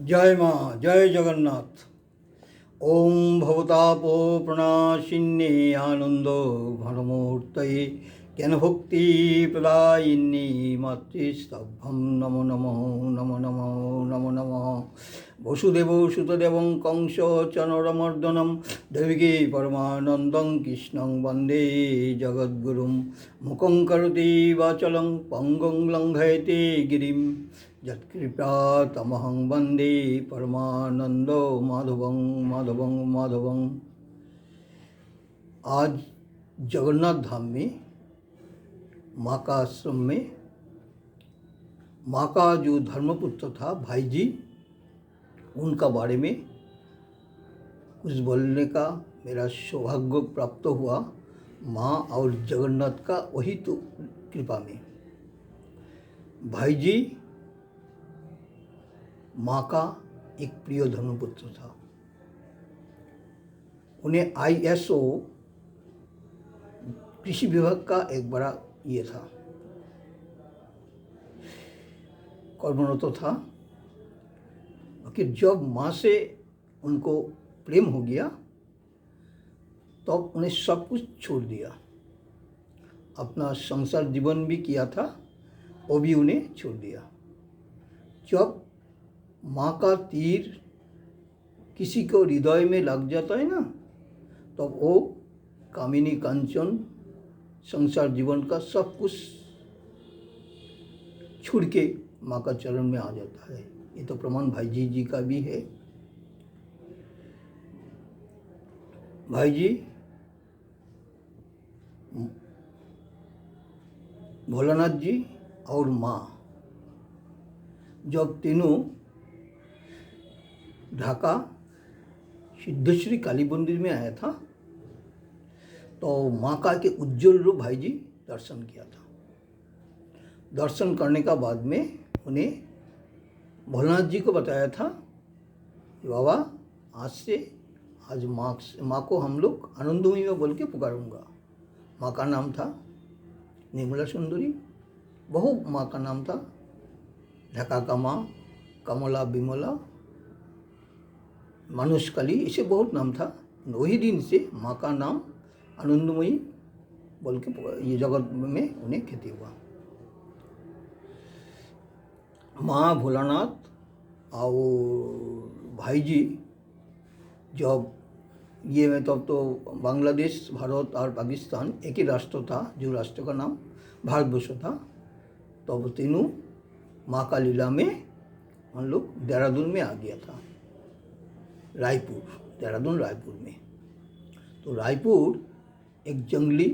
जय माँ जय जगन्नाथ। ओम भवतापो प्रणाशिन्ये आनंदो घनमूर्तये ज्ञानभक्ति प्रदायिनी मातृस्तभ्यं नमो नमो नमो नमो नमो नमो। वसुदेव सुतदेवं कंस चनरमर्दनं देवकी परमानन्दं कृष्णं वन्दे जगद्गुरुं मुखं करोति वाचलं पङ्गुं लङ्घयते गिरिं यत्कृपा तमहं वन्दे परमानंदो माधवं माधवं माधवं। आज जगन्नाथ धाम में माँ का आश्रम में माँ का जो धर्मपुत्र था भाई जी, उनका बारे में कुछ बोलने का मेरा सौभाग्य प्राप्त हुआ। माँ और जगन्नाथ का वही तो कृपा में। भाई जी माँ का एक प्रिय धर्मपुत्र था। उन्हें ISO कृषि विभाग का एक बड़ा ये था, कर्मरत था। कि जब माँ से उनको प्रेम हो गया तब उन्हें सब कुछ छोड़ दिया। अपना संसार जीवन भी किया था, वो भी उन्हें छोड़ दिया। जब माँ का तीर किसी को हृदय में लग जाता है ना, तो वो कामिनी कांचन संसार जीवन का सब कुछ छोड़ के माँ का चरण में आ जाता है। ये तो प्रमाण भाई जी का भी है। भाई जी भोलानाथ जी और माँ जब तीनों ढाका सिद्धेश्वरी काली मंदिर में आया था तो माँ का के उज्जवल रूप भाई जी दर्शन किया था। दर्शन करने का बाद में उन्हें भोलानाथ जी को बताया था कि बाबा आज माँ को हम लोग आनंदमयी में बोल के पुकारूंगा। माँ का नाम था निर्मला सुंदरी, बहु माँ का नाम था ढाका का माँ, कमला विमला, मानुषकाली, ऐसे बहुत नाम था। वही दिन से माँ का नाम आनंदमयी बोल के ये जगत में उन्हें ख्याति हुआ। माँ भोलानाथ और भाई जी जब ये में तब तो बांग्लादेश, भारत और पाकिस्तान एक ही राष्ट्र था, जो राष्ट्र का नाम भारतवर्ष था। तब तीनों माँ का लीला में हम लोग देहरादून में आ गया था, देहरादून रायपुर में। तो रायपुर एक जंगली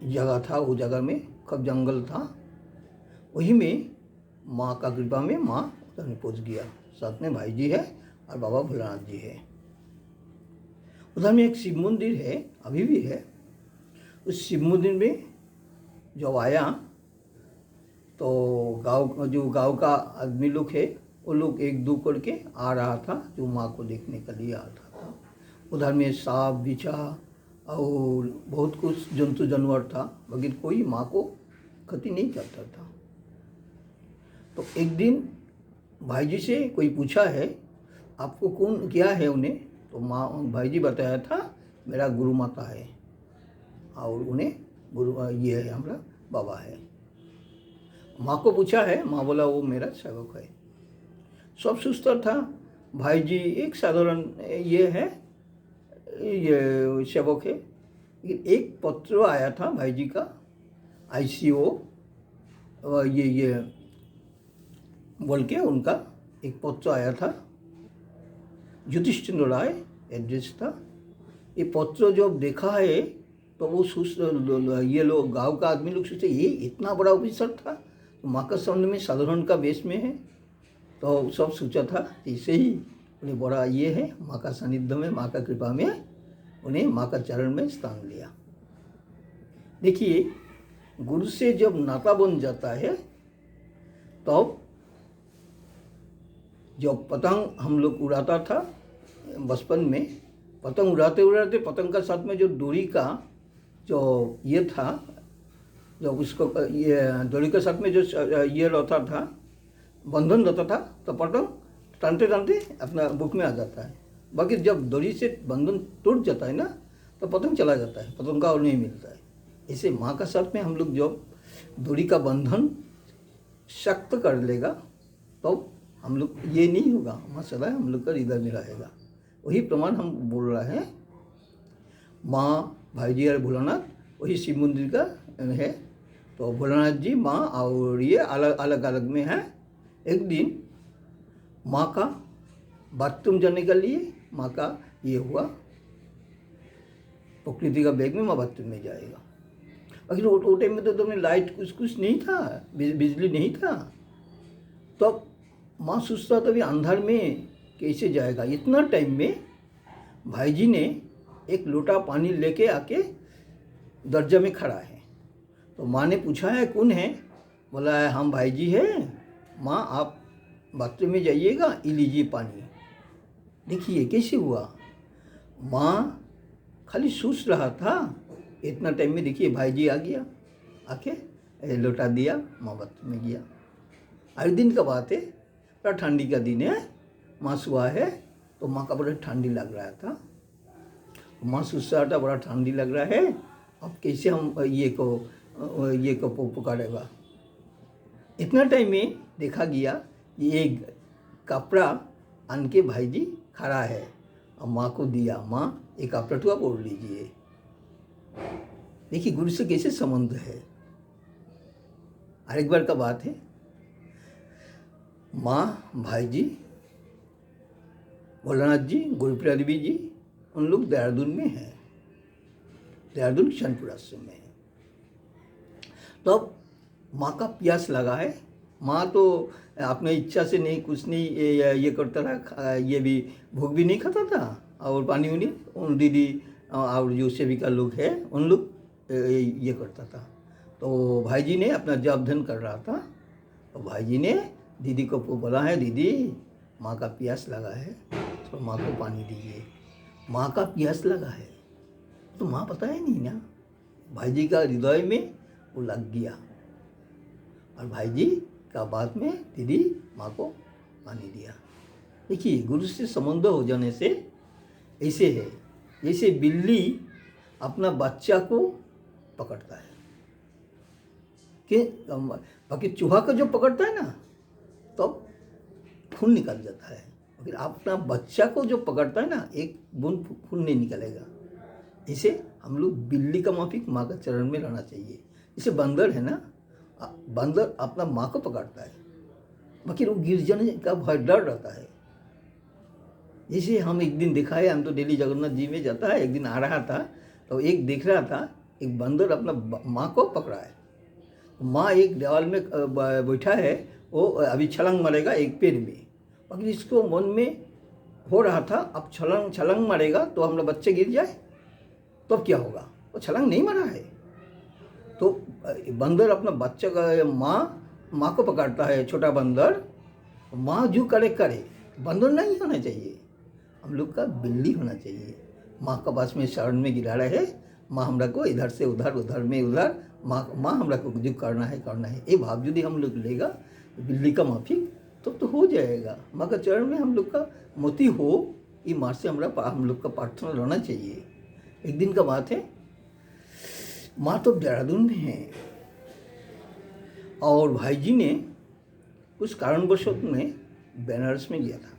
जगह था, वो जगह में कब जंगल था, वही में माँ का कृपा में माँ उधर पहुँच गया। साथ में भाई जी है और बाबा भोलानाथ जी है। उधर में एक शिव मंदिर है, अभी भी है। उस शिव मंदिर में जब आया तो गांव का आदमी लोग है, वो लोग एक दो करके आ रहा था, जो माँ को देखने के लिए आता था। उधर में सांप बिच्छा और बहुत कुछ जंतु जानवर था, मगर कोई माँ को क्षति नहीं करता था। तो एक दिन भाई जी से कोई पूछा है आपको कौन क्या है उन्हें, तो माँ भाई जी बताया था मेरा गुरु माता है और उन्हें गुरु ये है हमारा बाबा है। माँ को पूछा है, माँ बोला वो मेरा सेवक है। सब सुस्त था। भाई जी एक साधारण ये है, ये सेवक है। एक पत्र आया था भाई जी का, ICO ये बोल के उनका एक पत्र आया था, ज्योतिष चंद्र राय एड्रेस था। ये पत्र जब देखा है तो वो ये लोग गांव का आदमी लोग सोचे ये इतना बड़ा ऑफिसर था, तो माँ का सामने में साधारण का वेश में है। तो सब सोचा था इसे ही उन्हें बड़ा ये है, माँ का सानिध्य में, माँ का कृपा में उन्हें माँ का चरण में स्थान लिया। देखिए गुरु से जब नाता बन जाता है तब जब पतंग हम लोग उड़ाता था बचपन में, पतंग उड़ाते उड़ाते पतंग का साथ में जो डोरी का जो ये था, जब उसको ये डोरी के साथ में जो ये रहता था, बंधन रहता था, तो पतंग टानते टानते अपना बुक में आ जाता है। बाकी जब डोरी से बंधन टूट जाता है ना तो पतंग चला जाता है, पतंग का और नहीं मिलता है। ऐसे माँ का साथ में हम लोग जब डोरी का बंधन सख्त कर लेगा तो हम लोग ये नहीं होगा, माँ सदा हम लोग का हृदय में रहेगा। वही प्रमाण हम बोल रहे हैं। माँ, भाई जी और भोलानाथ वही शिव मंदिर का है। तो भोलानाथ जी, माँ और ये अलग अलग अलग में है। एक दिन माँ का बाथरूम जाने के लिए माँ का ये हुआ, प्रकृति का बैग में माँ बाथरूम में जाएगा। अगर वो टाइम में तो तुमने लाइट कुछ नहीं था, बिजली नहीं था। तो माँ सोचता तभी अंधार में कैसे जाएगा। इतना टाइम में भाई जी ने एक लोटा पानी लेके आके दरजा में खड़ा है। तो माँ ने पूछा है कौन है? बोला है हम भाई जी हैं। माँ आप बाथरूम में जाइएगा, ये लीजिए पानी। देखिए कैसे हुआ। माँ खाली सोच रहा था, इतना टाइम में देखिए भाई जी आ गया, आके लोटा दिया, माँ बाथरूम में गया। हर दिन का बात है, बड़ा ठंडी का दिन है, माँ सुबह है तो माँ का बड़ा ठंडी लग रहा था। माँ सोच रहा था बड़ा ठंडी लग रहा है, अब कैसे हम ये को पुकारेगा। इतना टाइम में देखा गया ये एक कपड़ा आन के भाई जी खड़ा है और माँ को दिया, माँ एक कपड़ा तो आप ओढ़ लीजिए। देखिए गुरु से कैसे संबंध है। एक बार का बात है, माँ, भाई जी, भोलानाथ जी, गुरुप्रिया देवी जी, उन लोग देहरादून में हैं, देहरादून किशनपुर आश्रम में है। तो अब माँ का प्यास लगा है। माँ तो अपने इच्छा से नहीं, कुछ नहीं ये करता रहा, ये भी भूख भी नहीं खाता था और पानी उनी उन दीदी और जो सेविका लोग हैं उन लोग ये करता था। तो भाई जी ने अपना जप ध्यान कर रहा था। तो भाई जी ने दीदी को बोला है, दीदी माँ का प्यास लगा है तो माँ को पानी दीजिए। माँ का प्यास लगा है तो माँ पता ही नहीं ना, भाई जी का हृदय में वो लग गया और भाई जी का बाद में दीदी माँ को पानी दिया। देखिए गुरु से संबंध हो जाने से ऐसे है, जैसे बिल्ली अपना बच्चा को पकड़ता है कि बाकी चूहा को जो पकड़ता है ना तो खून निकल जाता है, लेकिन अपना बच्चा को जो पकड़ता है ना एक बूंद खून नहीं निकलेगा। इसे हम लोग बिल्ली का माफिक माँ का चरण में रहना चाहिए। जैसे बंदर है ना, बंदर अपना माँ को पकड़ता है, बाकी वो गिर जाने का भय डर रहता है। जैसे हम एक दिन देखा है, हम तो डेली जगन्नाथ जी में जाता है, एक दिन आ रहा था तो एक देख रहा था एक बंदर अपना माँ को पकड़ा है। माँ एक दीवार में बैठा है, वो अभी छलांग मारेगा एक पेड़ में, बाकी इसको मन में हो रहा था अब छलांग मारेगा तो हमारा बच्चे गिर जाए तो अब क्या होगा। वो छलांग नहीं मारा है तो बंदर अपना बच्चा का माँ को पकड़ता है, छोटा बंदर। माँ जो करे बंदर नहीं होना चाहिए, हम लोग का बिल्ली होना चाहिए। माँ का पास में शरण में गिरा रहे, माँ हमरा को इधर से उधर, उधर में उधर, माँ हमरा को जो करना है ये भाव यदि हम लोग लेगा बिल्ली का माफिक तो हो जाएगा। माँ का चरण में हम लोग का मोती हो, ये माँ से हम लोग का प्रार्थना रहना चाहिए। एक दिन का बात है, माँ तो देहरादून में है और भाई जी ने कुछ कारणवशत में बनारस में गया था।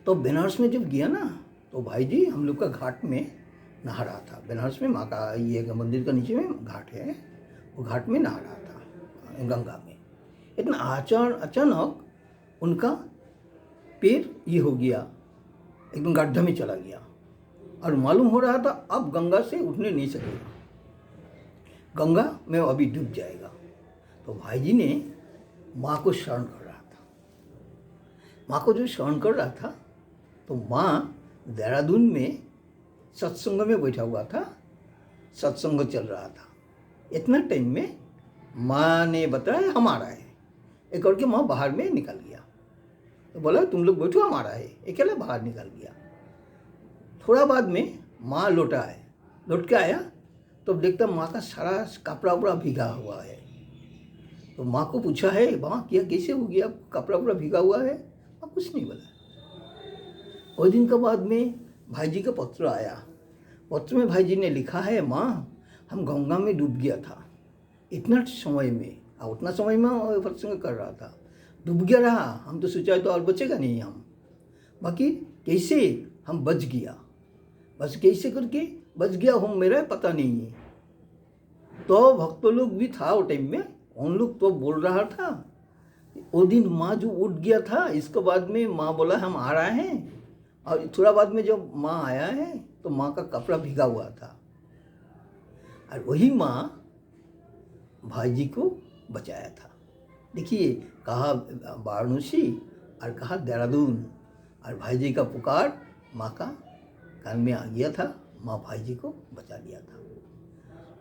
तो बनारस में जब गया ना तो भाई जी हम लोग का घाट में नहा रहा था। बनारस में माँ का ये मंदिर का नीचे में घाट है, वो घाट में नहा रहा था गंगा में। इतना अचानक उनका पैर ये हो गया, एकदम गड्ढा में चला गया और मालूम हो रहा था अब गंगा से उठने नहीं सकेगा, गंगा में अभी डूब जाएगा। तो भाई जी ने माँ को शरण कर रहा था। माँ को जो शरण कर रहा था तो माँ देहरादून में सत्संग में बैठा हुआ था, सत्संग चल रहा था। इतना टाइम में माँ ने बताया हम आ रहा है, एक करके माँ बाहर में निकल गया। तो बोला तुम लोग बैठो हम आ रहा है, अकेला बाहर निकल गया। थोड़ा बाद में माँ लौट के आया तो देखता माँ का सारा कपड़ा उपड़ा भीगा हुआ है। तो माँ को पूछा है माँ क्या कैसे हो गया, कपड़ा उपड़ा भीगा हुआ है? माँ कुछ नहीं बोला। और दिन के बाद में भाई जी का पत्र आया। पत्र में भाई जी ने लिखा है, माँ हम गंगा में डूब गया था इतना समय में, और उतना समय में प्रसंग कर रहा था, डूब गया रहा, हम तो सोचा तो और बचेगा नहीं हम, बाकी कैसे हम बच गया, बस कैसे करके बच गया हम मेरा पता नहीं है। तो भक्त लोग भी था वो टाइम में, उन लोग तो बोल रहा था। वो दिन माँ जो उठ गया था, इसके बाद में माँ बोला हम आ रहे हैं, और थोड़ा बाद में जब माँ आया है तो माँ का कपड़ा भीगा हुआ था, और वही माँ भाई जी को बचाया था। देखिए, कहा वाराणसी और कहा देहरादून, और भाई जी का पुकार माँ का कान में आ गया था, माँ भाई जी को बचा लिया था।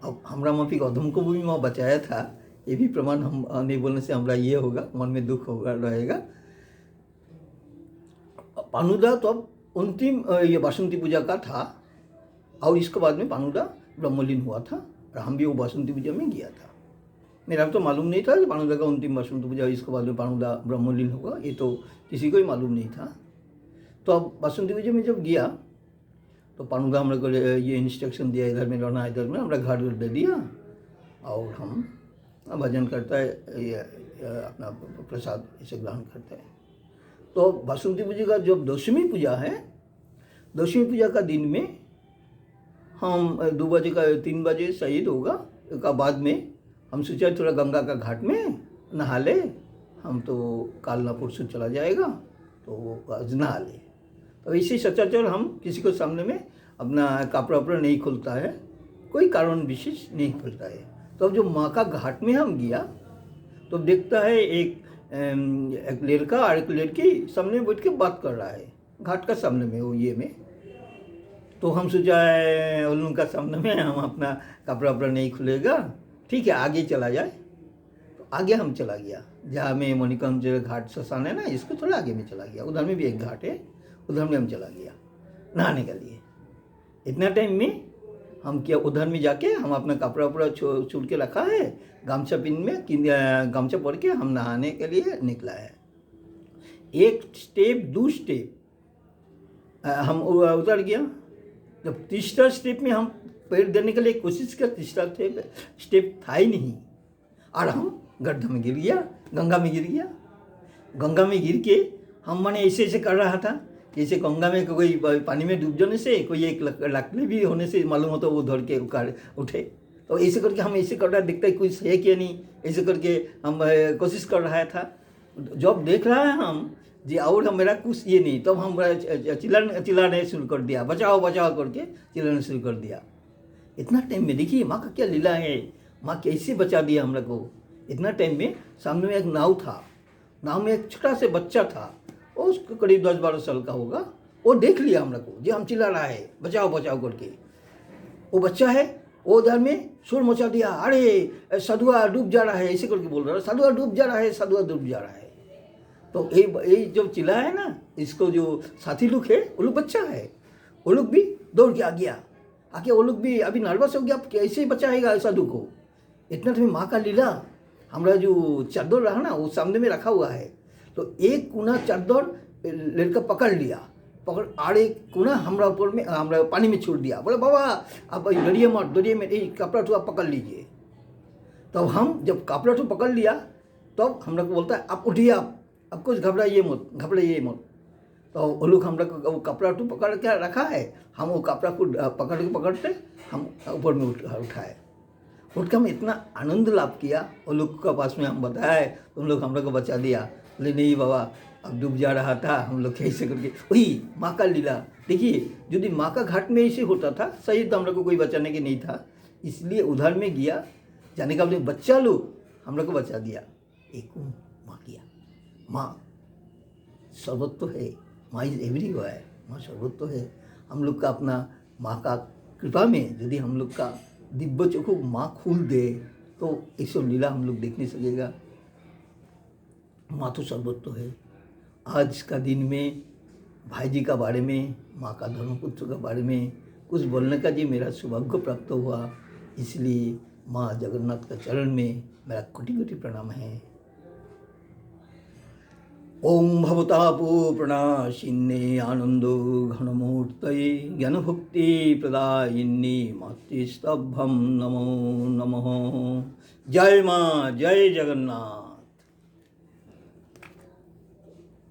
अब हमरा माफी गौतम को भी माँ बचाया था, ये भी प्रमाण हम नहीं बोलने से हमारा ये होगा, मन में दुख होगा रहेगा। पानुदा तो अब अंतिम ये बासंती पूजा का था, और इसके बाद में पानुदा ब्रह्मलीन हुआ था, और हम भी वो बासंती पूजा में गया था। मेरा तो मालूम नहीं था कि पानुदा का अंतिम बासंती पूजा इसके बाद में पानुदा ब्रह्मलीन होगा, ये तो किसी को ही मालूम नहीं था। तो अब बासंती पूजा में जब गया तो पानुदा हम लोग को ये इंस्ट्रक्शन दिया, इधर में रहना, इधर में हमारा घर दे दिया, और हम भजन करता है, ये अपना प्रसाद इसे ग्रहण करते हैं। तो बासंती पूजा का जब दशमी पूजा है, दशमी पूजा का दिन में हम 2 बजे का 3 बजे शहीद होगा का बाद में हम सोचा थोड़ा गंगा का घाट में नहा ले, हम तो काल ना परसों चला जाएगा तो आज नहा ले। तो ऐसे सचराचर हम किसी को सामने में अपना कपड़ा वपड़ा नहीं खुलता है, कोई कारण विशेष नहीं खुलता है। तो अब जो माँ का घाट में हम गया तो देखता है एक लड़का और एक लड़की सामने बैठ के बात कर रहा है, घाट का सामने में वो ये में। तो हम सोचा है उनका सामने में हम अपना कपड़ा वपड़ा नहीं खुलेगा, ठीक है आगे चला जाए। तो आगे हम चला गया, जहाँ में मणिकंज घाट श्मशान है ना, इसको थोड़ा आगे में चला गया, उधर में भी एक घाट है, उधर में हम चला गया नहाने के लिए। इतना टाइम में हम क्या उधर में जाके हम अपना कपड़ा वपड़ा छूट के रखा है, गमछा पिन में गमछा पड़ के हम नहाने के लिए निकला है। 1 स्टेप 2 स्टेप हम उतर गया। जब तीसरा स्टेप में हम पैर देने के लिए कोशिश किया, तीसरा स्टेप था ही नहीं, और हम गड्ढा में गिर गया, गंगा में गिर गया। गंगा में गिर के हम मैंने ऐसे ऐसे कर रहा था, जैसे गंगा में कोई पानी में डूब जाने से कोई एक लकड़ी भी होने से मालूम होता वो धर के उठे। तो ऐसे करके हम ऐसे कर रहा, देखता है कुछ है क्या नहीं, ऐसे करके हम कोशिश कर रहा था। जब देख रहा है हम जी और मेरा कुछ ये नहीं, तब हम चिल्लाने शुरू कर दिया, बचाओ बचाओ करके चिल्लाने शुरू कर दिया। इतना टाइम में देखिए माँ का क्या लीला है, माँ कैसे बचा दिया हम लोग को। इतना टाइम में सामने में एक नाव था, नाव में एक छोटा से बच्चा था, वो उसको करीब 10-12 साल का होगा। वो देख लिया हम लोग को, जी हम चिल्ला रहा है बचाओ बचाओ करके। वो बच्चा है, वो उधर में शोर मचा दिया, अरे साधुआ डूब जा रहा है, ऐसे करके बोल रहा है, साधुआ डूब जा रहा है, साधुआ डूब जा रहा है। तो ये जो चिल्ला है ना, इसको जो साथी लोग है वो लोग बच्चा है, वो लोग भी दौड़ के आ गया, आके वो लोग भी अभी नर्वस हो गया, कैसे बचाएगा साधु को। इतना तो माँ का लीला। हमारा जो चादर रहा ना वो सामने में रखा हुआ है, तो एक कोना चादर लड़का पकड़ लिया, और एक कोना हमारा ऊपर में हमारा पानी में छोड़ दिया, बोले बाबा आप डरिए मत, डरिए मत, ये कपड़ा तो आप पकड़ लीजिए। तब हम जब कपड़ा तो पकड़ लिया तब हम लोग को बोलता है आप उठिए, आप कुछ घबराइए मत। तो वो लोग हम लोग वो कपड़ा तो पकड़ के रखा है, हम वो कपड़ा को पकड़ते हम ऊपर में उठाए। उठ के हम इतना आनंद लाभ किया, वो लोग के पास में हम बताए, उन लोग हम लोग को बचा दिया। बोले नहीं बाबा अब डूब जा रहा था, हम लोग कैसे करके। वही माँ का लीला। देखिए यदि माँ का घाट में ऐसे होता था सही तो हम लोग को कोई बचाने के नहीं था, इसलिए उधर में गया, जाने का बोले बच्चा लोग हम लोग को बचा दिया। एक माँ किया, माँ सर्वत्व है, माँ इज एवरीवेयर, माँ सर्वत्व है। हम लोग का अपना माँ का कृपा में यदि हम लोग का दिव्य चक्षु माँ खोल दे तो ये सब लीला हम लोग देख नहीं सकेगा। माँ तो सर्वत्व है। आज का दिन में भाई जी का बारे में, माँ का धर्मपुत्र का बारे में कुछ बोलने का जी मेरा सौभाग्य प्राप्त हुआ, इसलिए माँ जगन्नाथ का चरण में मेरा कोटि कोटि प्रणाम है। ओम भवतापो प्रणाशिन्ने आनंदो घनमूर्तये ज्ञानभक्ति प्रदायिन्ने मातृस्तभ्यं नमो नमः। जय माँ, जय जगन्नाथ।